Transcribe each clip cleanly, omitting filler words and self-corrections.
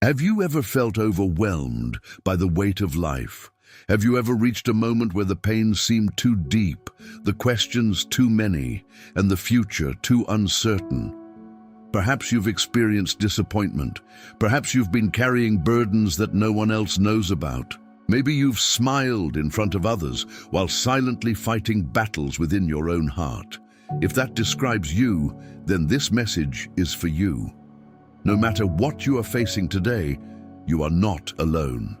Have you ever felt overwhelmed by the weight of life? Have you ever reached a moment where the pain seemed too deep, the questions too many, and the future too uncertain? Perhaps you've experienced disappointment. Perhaps you've been carrying burdens that no one else knows about. Maybe you've smiled in front of others while silently fighting battles within your own heart. If that describes you, then this message is for you. No matter what you are facing today, you are not alone.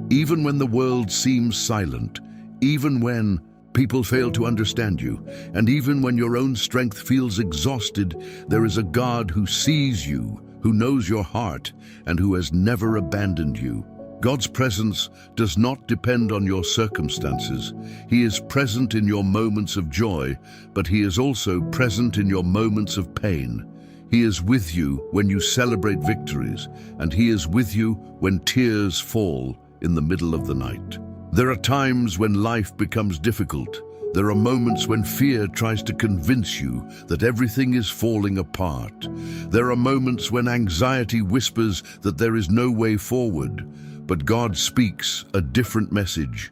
Even when the world seems silent, even when people fail to understand you, and even when your own strength feels exhausted, there is a God who sees you, who knows your heart, and who has never abandoned you. God's presence does not depend on your circumstances. He is present in your moments of joy, but He is also present in your moments of pain. He is with you when you celebrate victories, and He is with you when tears fall in the middle of the night. There are times when life becomes difficult. There are moments when fear tries to convince you that everything is falling apart. There are moments when anxiety whispers that there is no way forward, but God speaks a different message.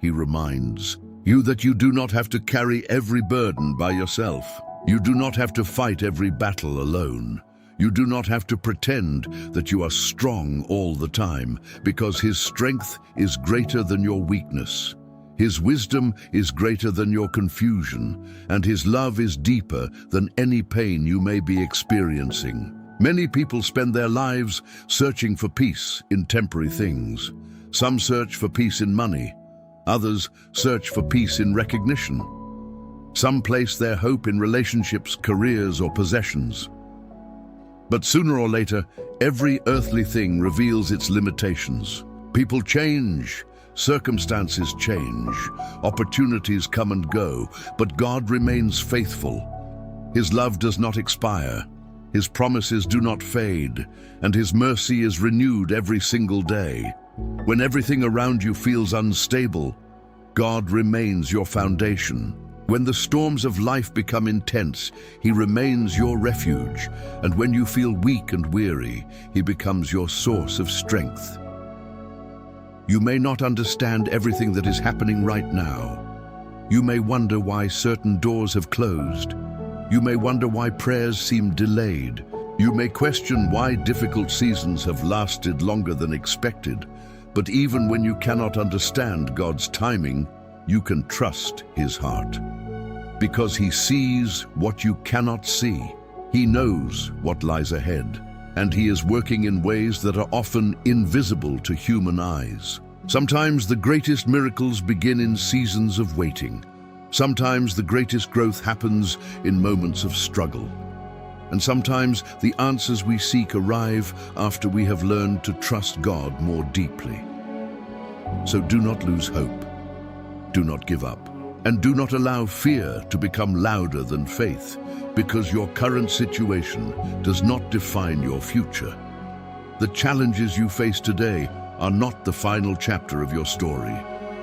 He reminds you that you do not have to carry every burden by yourself. You do not have to fight every battle alone. You do not have to pretend that you are strong all the time, because His strength is greater than your weakness. His wisdom is greater than your confusion, and His love is deeper than any pain you may be experiencing. Many people spend their lives searching for peace in temporary things. Some search for peace in money. Others search for peace in recognition. Some place their hope in relationships, careers, or possessions. But sooner or later, every earthly thing reveals its limitations. People change, circumstances change, opportunities come and go, but God remains faithful. His love does not expire. His promises do not fade, and His mercy is renewed every single day. When everything around you feels unstable, God remains your foundation. When the storms of life become intense, He remains your refuge, and when you feel weak and weary, He becomes your source of strength. You may not understand everything that is happening right now. You may wonder why certain doors have closed. You may wonder why prayers seem delayed. You may question why difficult seasons have lasted longer than expected. But even when you cannot understand God's timing, you can trust His heart. Because He sees what you cannot see. He knows what lies ahead, and He is working in ways that are often invisible to human eyes. Sometimes the greatest miracles begin in seasons of waiting. Sometimes the greatest growth happens in moments of struggle. And sometimes the answers we seek arrive after we have learned to trust God more deeply. So do not lose hope. Do not give up. And do not allow fear to become louder than faith, because your current situation does not define your future. The challenges you face today are not the final chapter of your story.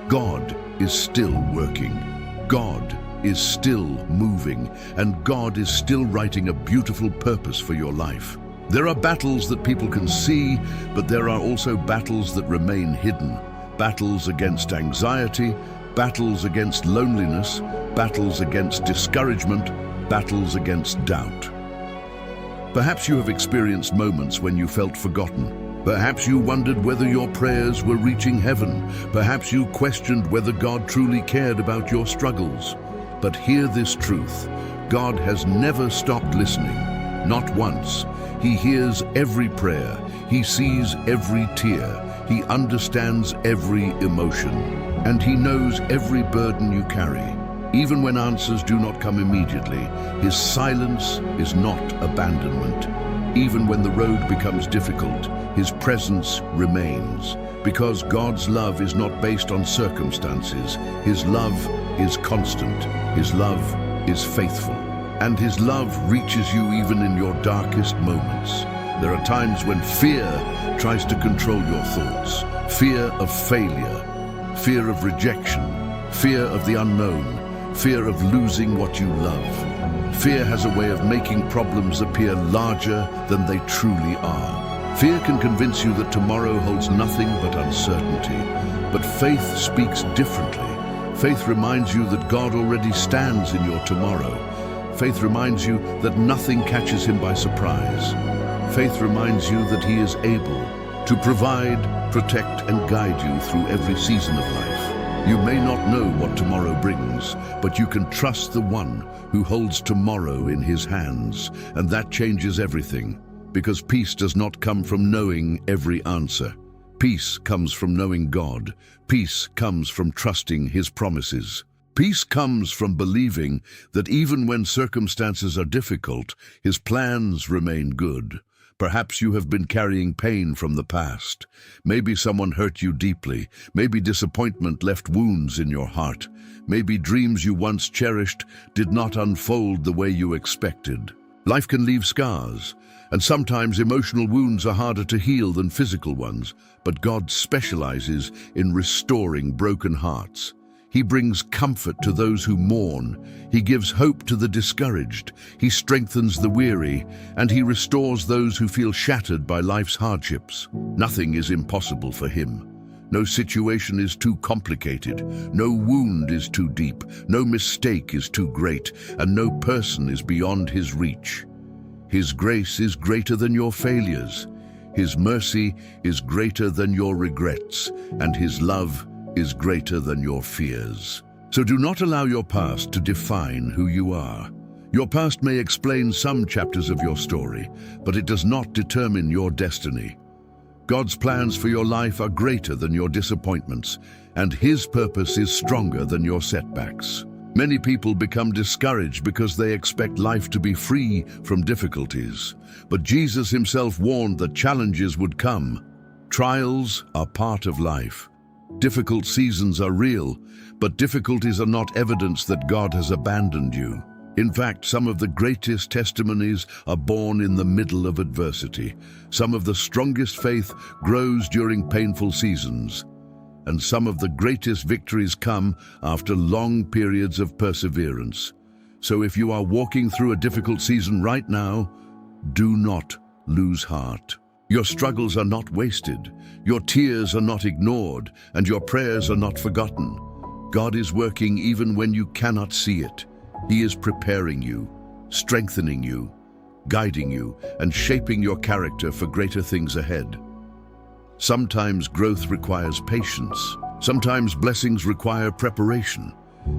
God is still working. God is still moving, and God is still writing a beautiful purpose for your life. There are battles that people can see, but there are also battles that remain hidden. Battles against anxiety, battles against loneliness, battles against discouragement, battles against doubt. Perhaps you have experienced moments when you felt forgotten. Perhaps you wondered whether your prayers were reaching heaven. Perhaps you questioned whether God truly cared about your struggles. But hear this truth: God has never stopped listening, not once. He hears every prayer. He sees every tear. He understands every emotion. And He knows every burden you carry. Even when answers do not come immediately, His silence is not abandonment. Even when the road becomes difficult, His presence remains. Because God's love is not based on circumstances. His love is constant. His love is faithful. And His love reaches you even in your darkest moments. There are times when fear tries to control your thoughts. Fear of failure, fear of rejection, fear of the unknown, fear of losing what you love. Fear has a way of making problems appear larger than they truly are. Fear can convince you that tomorrow holds nothing but uncertainty, but faith speaks differently. Faith reminds you that God already stands in your tomorrow. Faith reminds you that nothing catches him by surprise. Faith reminds you that he is able to provide, protect, and guide you through every season of life. You may not know what tomorrow brings, but you can trust the one who holds tomorrow in his hands, and that changes everything. Because peace does not come from knowing every answer. Peace comes from knowing God. Peace comes from trusting his promises. Peace comes from believing that even when circumstances are difficult, his plans remain good. Perhaps you have been carrying pain from the past. Maybe someone hurt you deeply. Maybe disappointment left wounds in your heart. Maybe dreams you once cherished did not unfold the way you expected. Life can leave scars, and sometimes emotional wounds are harder to heal than physical ones, but God specializes in restoring broken hearts. He brings comfort to those who mourn. He gives hope to the discouraged. He strengthens the weary, and he restores those who feel shattered by life's hardships. Nothing is impossible for him. No situation is too complicated. No wound is too deep. No mistake is too great, and no person is beyond his reach. His grace is greater than your failures. His mercy is greater than your regrets, and his love is greater than your fears. So do not allow your past to define who you are. Your past may explain some chapters of your story, but it does not determine your destiny. God's plans for your life are greater than your disappointments, and his purpose is stronger than your setbacks. Many people become discouraged because they expect life to be free from difficulties. But Jesus himself warned that challenges would come. Trials are part of life. Difficult seasons are real, but difficulties are not evidence that God has abandoned you. In fact, some of the greatest testimonies are born in the middle of adversity. Some of the strongest faith grows during painful seasons. And some of the greatest victories come after long periods of perseverance. So if you are walking through a difficult season right now, do not lose heart. Your struggles are not wasted, your tears are not ignored, and your prayers are not forgotten. God is working even when you cannot see it. He is preparing you, strengthening you, guiding you, and shaping your character for greater things ahead. Sometimes growth requires patience. Sometimes blessings require preparation.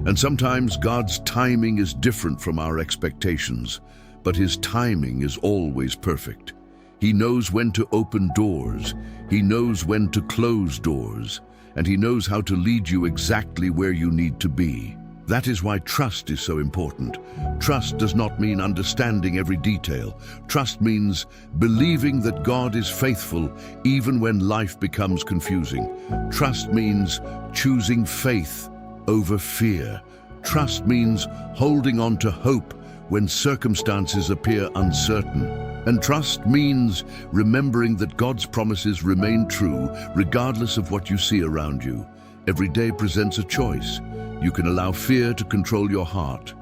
And sometimes God's timing is different from our expectations, but his timing is always perfect. He knows when to open doors, he knows when to close doors, and he knows how to lead you exactly where you need to be. That is why trust is so important. Trust does not mean understanding every detail. Trust means believing that God is faithful even when life becomes confusing. Trust means choosing faith over fear. Trust means holding on to hope when circumstances appear uncertain. And trust means remembering that God's promises remain true regardless of what you see around you. Every day presents a choice. You can allow fear to control your heart,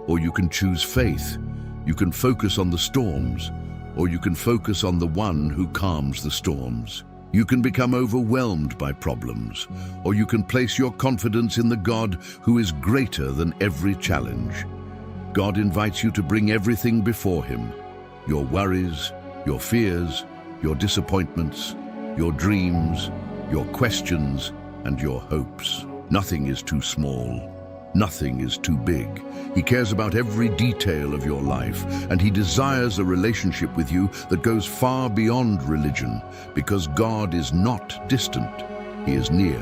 or you can choose faith. You can focus on the storms, or you can focus on the one who calms the storms. You can become overwhelmed by problems, or you can place your confidence in the God who is greater than every challenge. God invites you to bring everything before him: your worries, your fears, your disappointments, your dreams, your questions, and your hopes. Nothing is too small. Nothing is too big. He cares about every detail of your life, and he desires a relationship with you that goes far beyond religion, because God is not distant. He is near.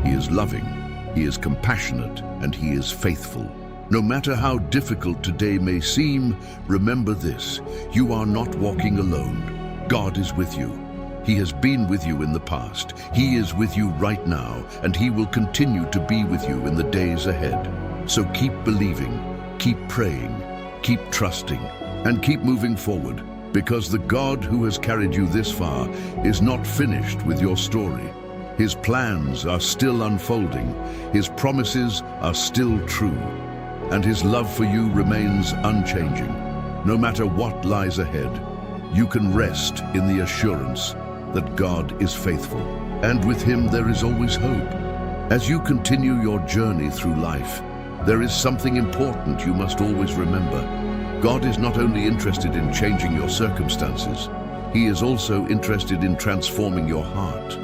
He is loving. He is compassionate, and he is faithful. No matter how difficult today may seem, remember this: you are not walking alone. God is with you. He has been with you in the past. He is with you right now, and he will continue to be with you in the days ahead. So keep believing, keep praying, keep trusting, and keep moving forward, because the God who has carried you this far is not finished with your story. His plans are still unfolding. His promises are still true, and his love for you remains unchanging. No matter what lies ahead, you can rest in the assurance that God is faithful, and with Him there is always hope. As you continue your journey through life, there is something important you must always remember. God is not only interested in changing your circumstances, He is also interested in transforming your heart.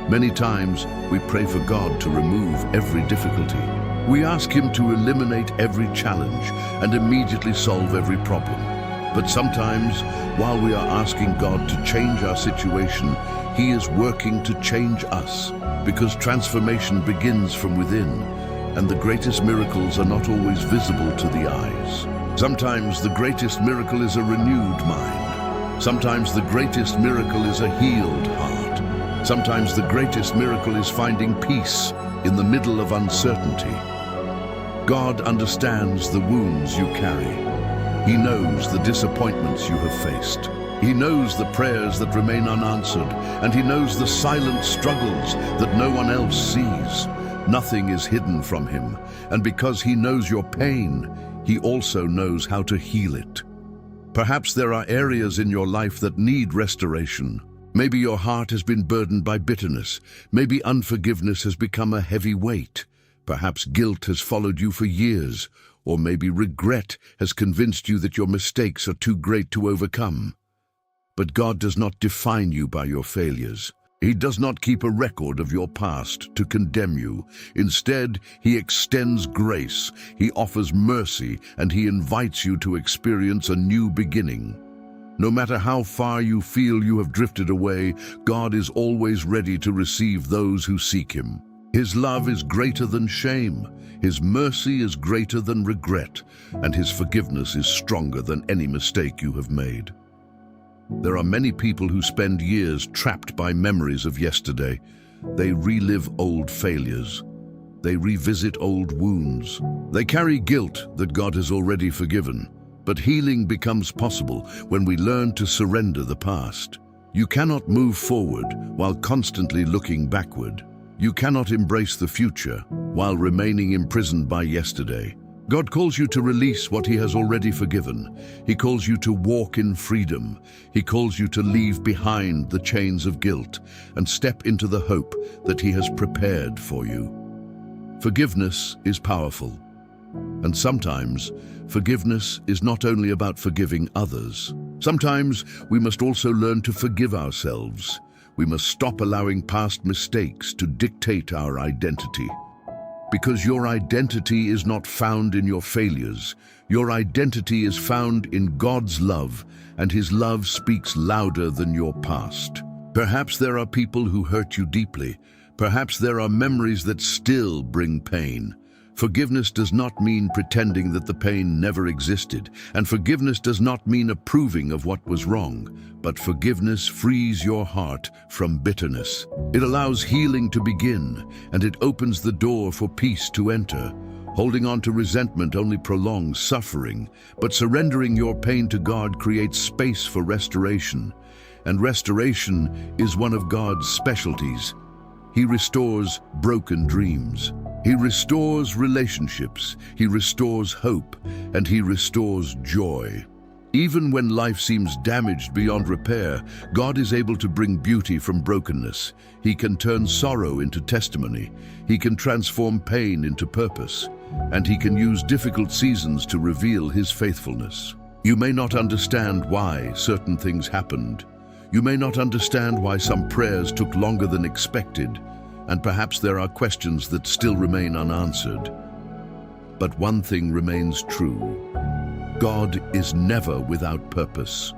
Many times, we pray for God to remove every difficulty. We ask Him to eliminate every challenge and immediately solve every problem. But sometimes, while we are asking God to change our situation, He is working to change us, because transformation begins from within, and the greatest miracles are not always visible to the eyes. Sometimes the greatest miracle is a renewed mind. Sometimes the greatest miracle is a healed heart. Sometimes the greatest miracle is finding peace in the middle of uncertainty. God understands the wounds you carry. He knows the disappointments you have faced. He knows the prayers that remain unanswered, and He knows the silent struggles that no one else sees. Nothing is hidden from Him, and because He knows your pain, He also knows how to heal it. Perhaps there are areas in your life that need restoration. Maybe your heart has been burdened by bitterness. Maybe unforgiveness has become a heavy weight. Perhaps guilt has followed you for years, or maybe regret has convinced you that your mistakes are too great to overcome. But God does not define you by your failures. He does not keep a record of your past to condemn you. Instead, He extends grace, He offers mercy, and He invites you to experience a new beginning. No matter how far you feel you have drifted away, God is always ready to receive those who seek Him. His love is greater than shame, His mercy is greater than regret, and His forgiveness is stronger than any mistake you have made. There are many people who spend years trapped by memories of yesterday. They relive old failures. They revisit old wounds. They carry guilt that God has already forgiven. But healing becomes possible when we learn to surrender the past. You cannot move forward while constantly looking backward. You cannot embrace the future while remaining imprisoned by yesterday. God calls you to release what He has already forgiven. He calls you to walk in freedom. He calls you to leave behind the chains of guilt and step into the hope that He has prepared for you. Forgiveness is powerful. And sometimes, forgiveness is not only about forgiving others. Sometimes we must also learn to forgive ourselves. We must stop allowing past mistakes to dictate our identity. Because your identity is not found in your failures. Your identity is found in God's love, and His love speaks louder than your past. Perhaps there are people who hurt you deeply. Perhaps there are memories that still bring pain. Forgiveness does not mean pretending that the pain never existed, and forgiveness does not mean approving of what was wrong, but forgiveness frees your heart from bitterness. It allows healing to begin, and it opens the door for peace to enter. Holding on to resentment only prolongs suffering, but surrendering your pain to God creates space for restoration. And restoration is one of God's specialties. He restores broken dreams. He restores relationships, He restores hope, and He restores joy. Even when life seems damaged beyond repair, God is able to bring beauty from brokenness. He can turn sorrow into testimony. He can transform pain into purpose. And He can use difficult seasons to reveal His faithfulness. You may not understand why certain things happened. You may not understand why some prayers took longer than expected. And perhaps there are questions that still remain unanswered. But one thing remains true. God is never without purpose.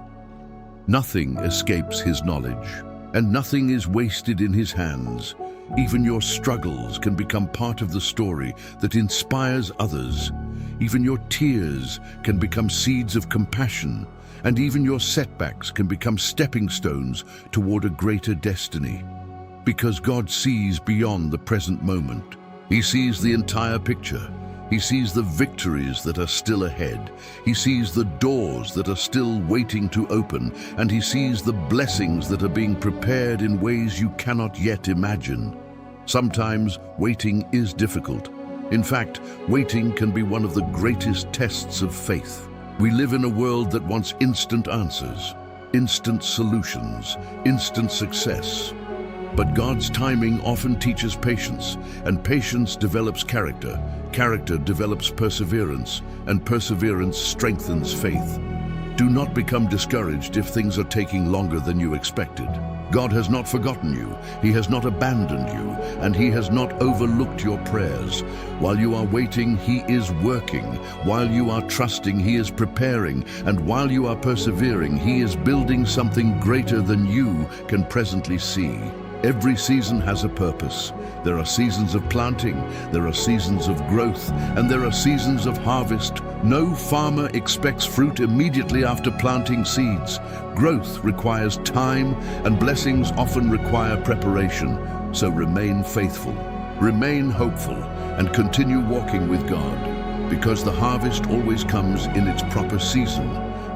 Nothing escapes His knowledge, and nothing is wasted in His hands. Even your struggles can become part of the story that inspires others. Even your tears can become seeds of compassion, and even your setbacks can become stepping stones toward a greater destiny. Because God sees beyond the present moment. He sees the entire picture. He sees the victories that are still ahead. He sees the doors that are still waiting to open, and He sees the blessings that are being prepared in ways you cannot yet imagine. Sometimes waiting is difficult. In fact, waiting can be one of the greatest tests of faith. We live in a world that wants instant answers. instant solutions, instant success. But God's timing often teaches patience, and patience develops character. Character develops perseverance, and perseverance strengthens faith. Do not become discouraged if things are taking longer than you expected. God has not forgotten you, He has not abandoned you, and He has not overlooked your prayers. While you are waiting, He is working. While you are trusting, He is preparing. And while you are persevering, He is building something greater than you can presently see. Every season has a purpose. There are seasons of planting, there are seasons of growth, and there are seasons of harvest. No farmer expects fruit immediately after planting seeds. Growth requires time, and blessings often require preparation. So remain faithful, remain hopeful, and continue walking with God. Because the harvest always comes in its proper season.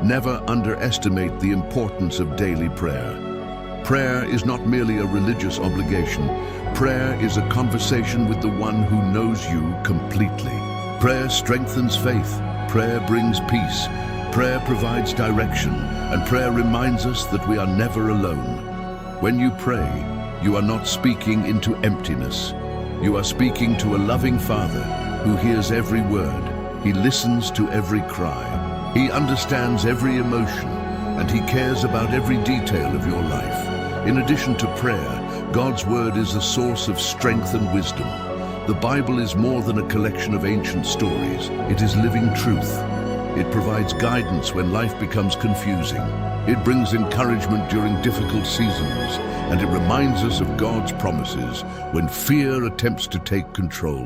Never underestimate the importance of daily prayer. Prayer is not merely a religious obligation. Prayer is a conversation with the one who knows you completely. Prayer strengthens faith. Prayer brings peace. Prayer provides direction. And prayer reminds us that we are never alone. When you pray, you are not speaking into emptiness. You are speaking to a loving Father who hears every word. He listens to every cry. He understands every emotion, and He cares about every detail of your life. In addition to prayer, God's Word is a source of strength and wisdom. The Bible is more than a collection of ancient stories. It is living truth. It provides guidance when life becomes confusing. It brings encouragement during difficult seasons, and it reminds us of God's promises when fear attempts to take control.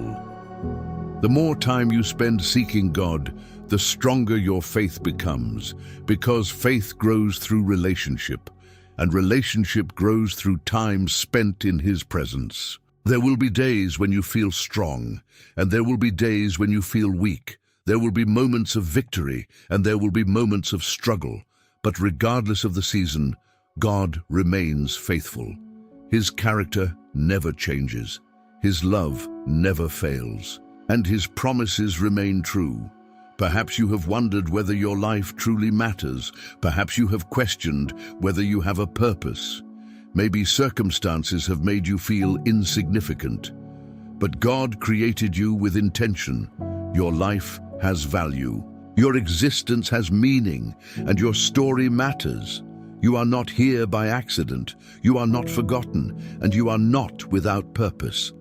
The more time you spend seeking God, the stronger your faith becomes, because faith grows through relationship. And relationship grows through time spent in His presence. There will be days when you feel strong, and there will be days when you feel weak. There will be moments of victory, and there will be moments of struggle. But regardless of the season, God remains faithful. His character never changes. His love never fails. And His promises remain true. Perhaps you have wondered whether your life truly matters. Perhaps you have questioned whether you have a purpose. Maybe circumstances have made you feel insignificant. But God created you with intention. Your life has value. Your existence has meaning, and your story matters. You are not here by accident. You are not forgotten, and you are not without purpose.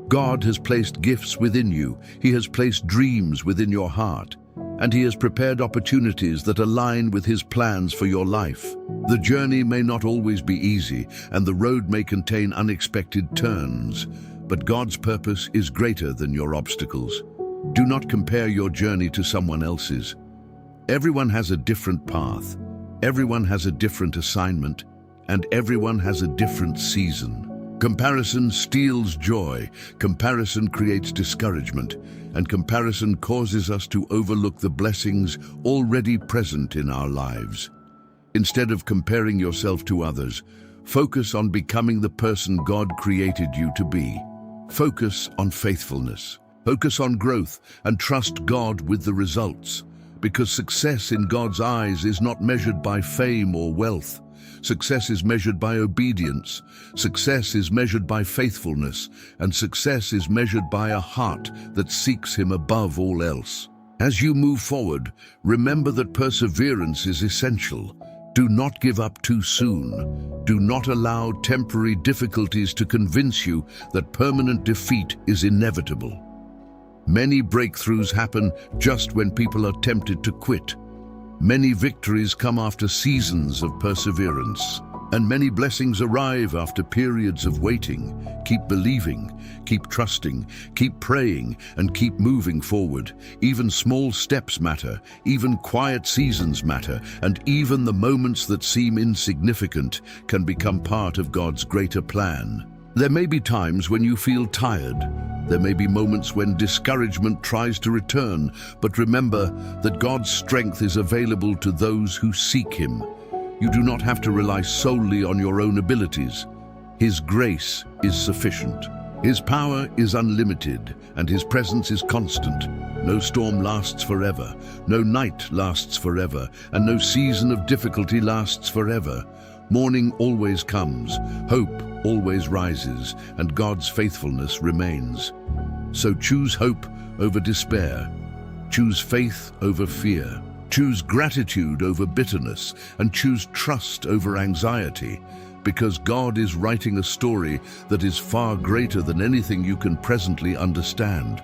God has placed gifts within you. He has placed dreams within your heart, and He has prepared opportunities that align with His plans for your life. The journey may not always be easy, and the road may contain unexpected turns, but God's purpose is greater than your obstacles. Do not compare your journey to someone else's. Everyone has a different path, everyone has a different assignment, and everyone has a different season. Comparison steals joy, comparison creates discouragement, and comparison causes us to overlook the blessings already present in our lives. Instead of comparing yourself to others, focus on becoming the person God created you to be. Focus on faithfulness. Focus on growth and trust God with the results, because success in God's eyes is not measured by fame or wealth. Success is measured by obedience. Success is measured by faithfulness. And success is measured by a heart that seeks Him above all else. As you move forward, remember that perseverance is essential. Do not give up too soon. Do not allow temporary difficulties to convince you that permanent defeat is inevitable. Many breakthroughs happen just when people are tempted to quit. Many victories come after seasons of perseverance, and many blessings arrive after periods of waiting. Keep believing, keep trusting, keep praying, and keep moving forward. Even small steps matter, even quiet seasons matter, and even the moments that seem insignificant can become part of God's greater plan. There may be times when you feel tired. There may be moments when discouragement tries to return, but remember that God's strength is available to those who seek Him. You do not have to rely solely on your own abilities. His grace is sufficient. His power is unlimited, and His presence is constant. No storm lasts forever, no night lasts forever, and no season of difficulty lasts forever. Morning always comes, hope always rises, and God's faithfulness remains. So choose hope over despair. Choose faith over fear. Choose gratitude over bitterness, and choose trust over anxiety, because God is writing a story that is far greater than anything you can presently understand.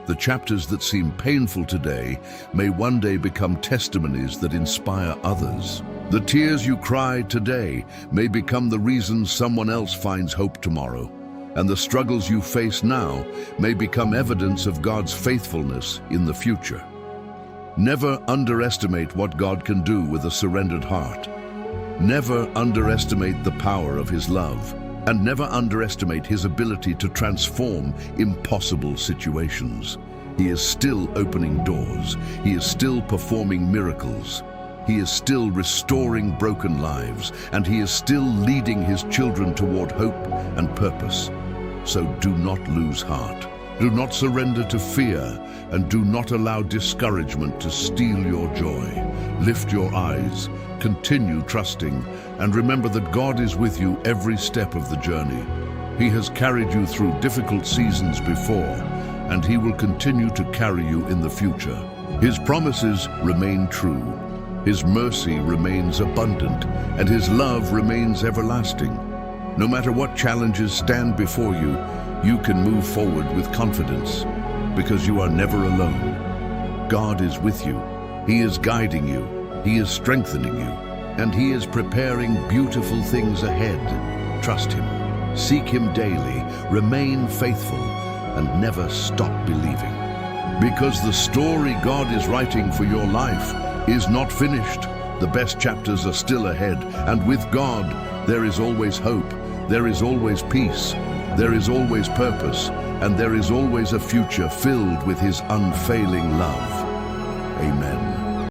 The chapters that seem painful today may one day become testimonies that inspire others. The tears you cry today may become the reason someone else finds hope tomorrow, and the struggles you face now may become evidence of God's faithfulness in the future. Never underestimate what God can do with a surrendered heart. Never underestimate the power of His love, and never underestimate His ability to transform impossible situations. He is still opening doors. He is still performing miracles. He is still restoring broken lives, and He is still leading His children toward hope and purpose. So do not lose heart. Do not surrender to fear, and do not allow discouragement to steal your joy. Lift your eyes, continue trusting, and remember that God is with you every step of the journey. He has carried you through difficult seasons before, and He will continue to carry you in the future. His promises remain true. His mercy remains abundant, and His love remains everlasting. No matter what challenges stand before you, you can move forward with confidence, because you are never alone. God is with you. He is guiding you. He is strengthening you, and He is preparing beautiful things ahead. Trust Him. Seek Him daily. Remain faithful, and never stop believing. Because the story God is writing for your life is not finished. The best chapters are still ahead, and with God, there is always hope, there is always peace, there is always purpose, and there is always a future filled with His unfailing love. Amen.